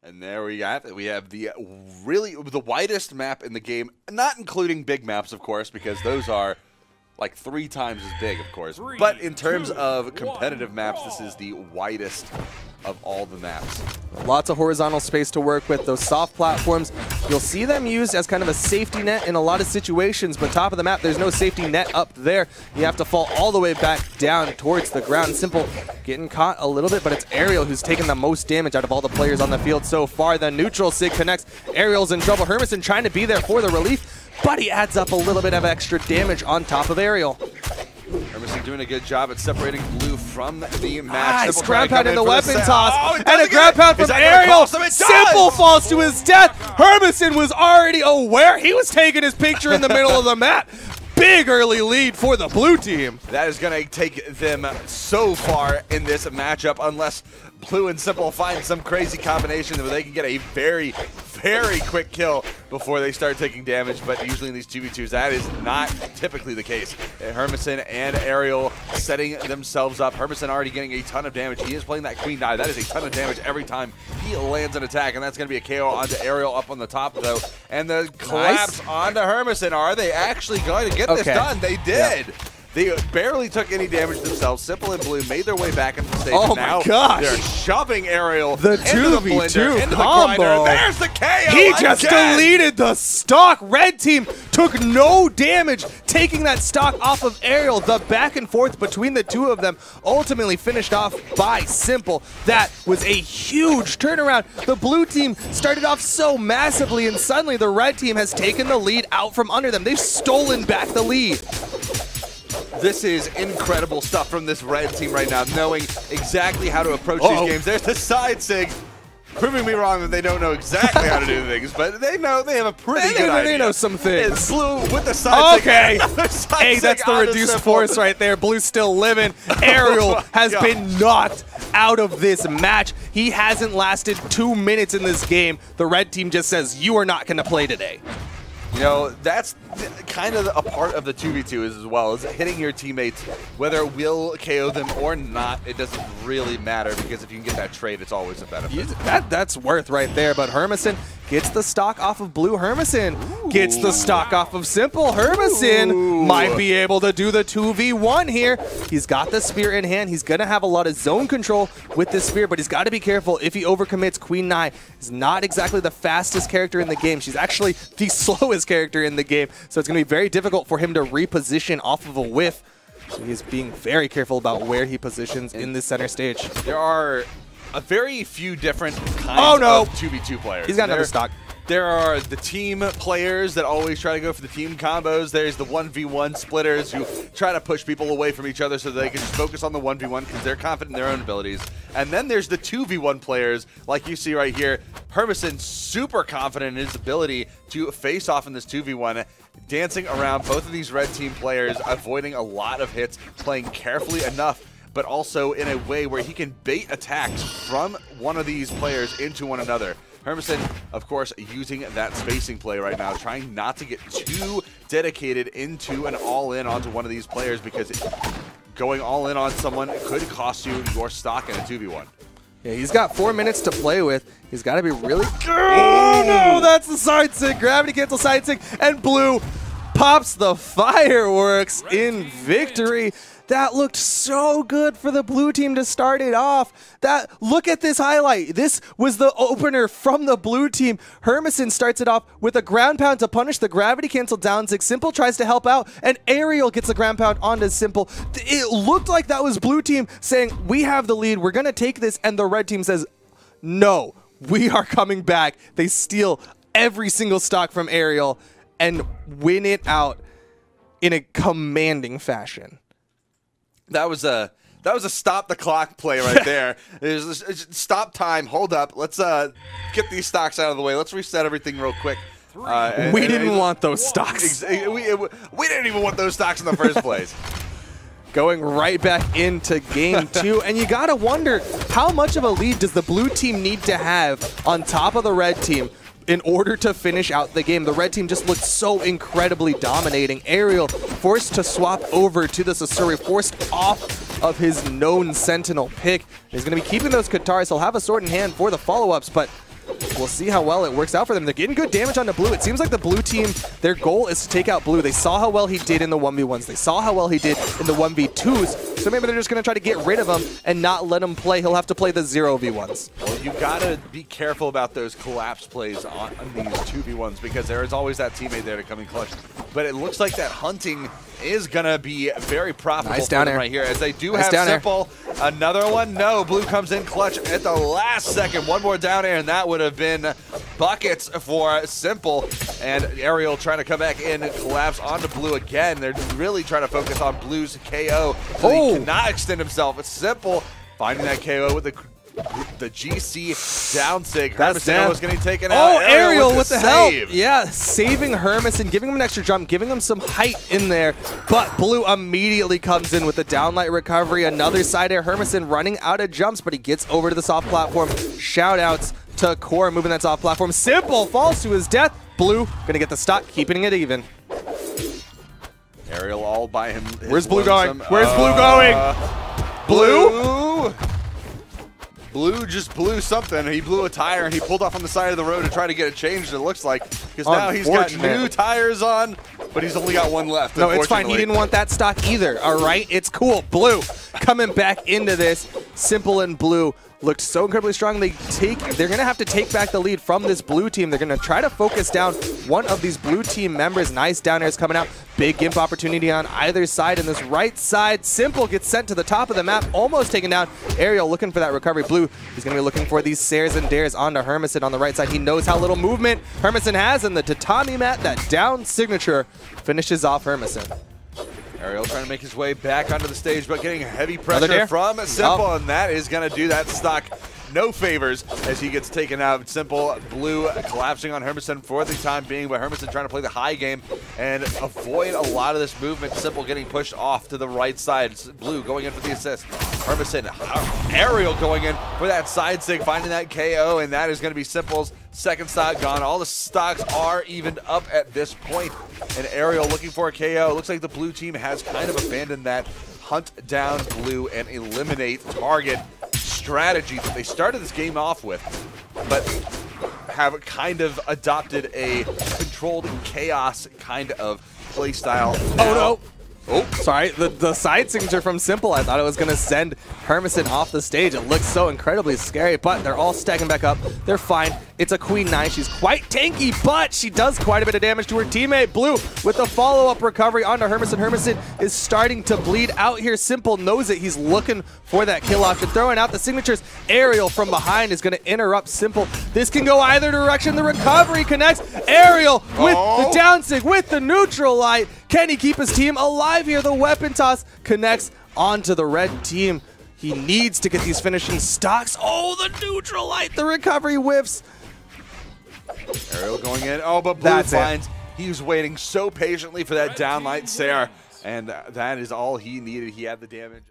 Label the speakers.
Speaker 1: And there we have it. We have the widest map in the game, not including big maps, of course, because those are like 3 times as big, of course. But in terms of competitive maps, this is the widest of all the maps.
Speaker 2: Lots of horizontal space to work with. Those soft platforms, you'll see them used as kind of a safety net in a lot of situations, but top of the map, there's no safety net up there. You have to fall all the way back down towards the ground. simpLe getting caught a little bit, but it's Aerial who's taken the most damage out of all the players on the field so far. The neutral sig connects. Aerial's in trouble. hermisen trying to be there for the relief, but he adds up a little bit of extra damage on top of Aerial.
Speaker 1: hermisen doing a good job at separating Blue from the match.
Speaker 2: Nice ground pound in the weapon toss,
Speaker 1: and
Speaker 2: a ground pound from Aerial. simpLe falls to his death. hermisen was already aware. He was taking his picture in the middle of the map. Big early lead for the blue team.
Speaker 1: That is going to take them so far in this matchup unless Blue and simpLe find some crazy combination where they can get a very, very quick kill before they start taking damage. But usually in these 2v2s, that is not typically the case. hermisen and Aerial setting themselves up. hermisen already getting a ton of damage. He is playing that queen dive. That is a ton of damage every time he lands an attack, and that's going to be a KO onto Aerial up on the top, though. And the collapse onto hermisen. Are they actually going to get this done? They did. Yeah. They barely took any damage themselves. simpLe and Blue made their way back into the stage.
Speaker 2: Oh
Speaker 1: now
Speaker 2: my gosh.
Speaker 1: They're shoving Aerial
Speaker 2: the
Speaker 1: into the blender, into the grinder. There's the KO.
Speaker 2: He just deleted the stock. Red team took no damage, taking that stock off of Aerial. The back and forth between the two of them ultimately finished off by simpLe. That was a huge turnaround. The blue team started off so massively, and suddenly the red team has taken the lead out from under them. They've stolen back the lead.
Speaker 1: This is incredible stuff from this red team right now, knowing exactly how to approach these games. There's the side sig, proving me wrong that they don't know exactly how to do things, but they know they have a pretty good idea.
Speaker 2: They know some things.
Speaker 1: It's Blue with the side sig.
Speaker 2: Hey, that's the reduced force right there. Blue's still living. Aerial has been knocked out of this match. He hasn't lasted 2 minutes in this game. The red team just says, you are not going to play today.
Speaker 1: You know, that's kind of a part of the 2v2 as well, is hitting your teammates. Whether it will KO them or not, it doesn't really matter, because if you can get that trade, it's always a benefit.
Speaker 2: That's worth right there, but hermisen gets the stock off of Blue. hermisen gets the stock off of simpLe. hermisen might be able to do the 2v1 here. He's got the spear in hand. He's going to have a lot of zone control with this spear, but he's got to be careful. If he overcommits, Queen Nai is not exactly the fastest character in the game. She's actually the slowest character in the game, so it's going to be very difficult for him to reposition off of a whiff. So he's being very careful about where he positions in this center stage.
Speaker 1: There are a very few different kinds of 2v2 players.
Speaker 2: He's got another stock.
Speaker 1: There are the team players that always try to go for the team combos. There's the 1v1 splitters who try to push people away from each other so they can just focus on the 1v1 because they're confident in their own abilities. And then there's the 2v1 players, like you see right here. hermisen super confident in his ability to face off in this 2v1, dancing around both of these red team players, avoiding a lot of hits, playing carefully enough, but also in a way where he can bait attacks from one of these players into one another. hermisen, of course, using that spacing play right now, trying not to get too dedicated into an all-in onto one of these players, because going all in on someone could cost you your stock in a 2v1.
Speaker 2: Yeah, he's got 4 minutes to play with. He's got to be really... Oh, no, that's the side sig. Gravity cancel side sig, and Blue pops the fireworks in victory. That looked so good for the blue team to start it off. Look at this highlight. This was the opener from the blue team. hermisen starts it off with a ground pound to punish the gravity cancel down sig. simpLe tries to help out, and Aerial gets the ground pound onto simpLe. It looked like that was blue team saying, we have the lead, we're going to take this, and the red team says, no, we are coming back. They steal every single stock from Aerial and win it out in a commanding fashion.
Speaker 1: That was a stop the clock play right there. Stop time. Hold up. Let's get these stocks out of the way. Let's reset everything real quick.
Speaker 2: We didn't want those stocks.
Speaker 1: We didn't even want those stocks in the first place.
Speaker 2: Going right back into game 2, and you gotta wonder, how much of a lead does the blue team need to have on top of the red team in order to finish out the game? The red team just looked so incredibly dominating. Aerial forced to swap over to the Sasori, forced off of his known Sentinel pick. He's going to be keeping those Katars. He'll have a sword in hand for the follow-ups, but we'll see how well it works out for them. They're getting good damage onto blue. It seems like the blue team, their goal is to take out blue. They saw how well he did in the 1v1s. They saw how well he did in the 1v2s. So maybe they're just going to try to get rid of him and not let him play. He'll have to play the 0v1s.
Speaker 1: Well, you got to be careful about those collapse plays on these 2v1s because there is always that teammate there to come in clutch. But it looks like that hunting is going to be very profitable for them right here, as they do have simple. Another one. No, blue comes in clutch at the last second. One more down air, and that would have been buckets for simple. And Ariel trying to come back in and collapse onto blue again. They're really trying to focus on blue's KO. So he cannot extend himself. It's simple finding that KO with the GC down sig. hermisen was getting taken out.
Speaker 2: Oh, Ariel with the help. Yeah, saving hermisen, giving him an extra jump, giving him some height in there. But blue immediately comes in with the downlight recovery. Another side air. hermisen running out of jumps, but he gets over to the soft platform. Shout outs to Core moving that soft platform. simple falls to his death. Blue gonna get the stock, keeping it even.
Speaker 1: Ariel all by him.
Speaker 2: Where's blue going? Where's blue going? Blue?
Speaker 1: Blue just blew something. He blew a tire and he pulled off on the side of the road to try to get it changed, it looks like. Because now he's got new tires on, but he's only got one left.
Speaker 2: No, it's fine. He didn't want that stock either, all right? It's cool. Blue coming back into this. simple and blue looked so incredibly strong. They're going to have to take back the lead from this blue team. They're going to try to focus down one of these blue team members. Nice down airs coming out. Big gimp opportunity on either side. And this right side, simple gets sent to the top of the map, almost taken down. Ariel looking for that recovery. Blue, he's going to be looking for these sares and dares onto hermisen on the right side. He knows how little movement hermisen has, and the tatami mat, that down signature, finishes off hermisen.
Speaker 1: Ariel trying to make his way back onto the stage, but getting heavy pressure from simple, and that is going to do that stock no favors as he gets taken out. simple, blue collapsing on hermisen for the time being, but hermisen trying to play the high game and avoid a lot of this movement. simple getting pushed off to the right side. Blue going in for the assist. hermisen, Ariel going in for that side sig, finding that KO, and that is going to be simple's second stock gone. All the stocks are evened up at this point, and Ariel looking for a KO. It looks like the blue team has kind of abandoned that hunt down blue and eliminate target strategy that they started this game off with, but have kind of adopted a controlled chaos kind of play style.
Speaker 2: Oh no! Oh, sorry, the side signature from simple, I thought it was going to send hermisen off the stage. It looks so incredibly scary, but they're all stacking back up. They're fine. It's a Queen 9. She's quite tanky, but she does quite a bit of damage to her teammate. Blue with the follow-up recovery onto hermisen. hermisen is starting to bleed out here. simple knows it. He's looking for that kill option. Throwing out the signatures. Ariel from behind is going to interrupt simple. This can go either direction. The recovery connects. Ariel with the down sig, with the neutral light. Can he keep his team alive here? The weapon toss connects onto the red team. He needs to get these finishing stocks. Oh, the neutral light. The recovery whiffs.
Speaker 1: Ariel going in. Oh, but blue finds. He was waiting so patiently for that downlight Sarah, and that is all he needed. He had the damage.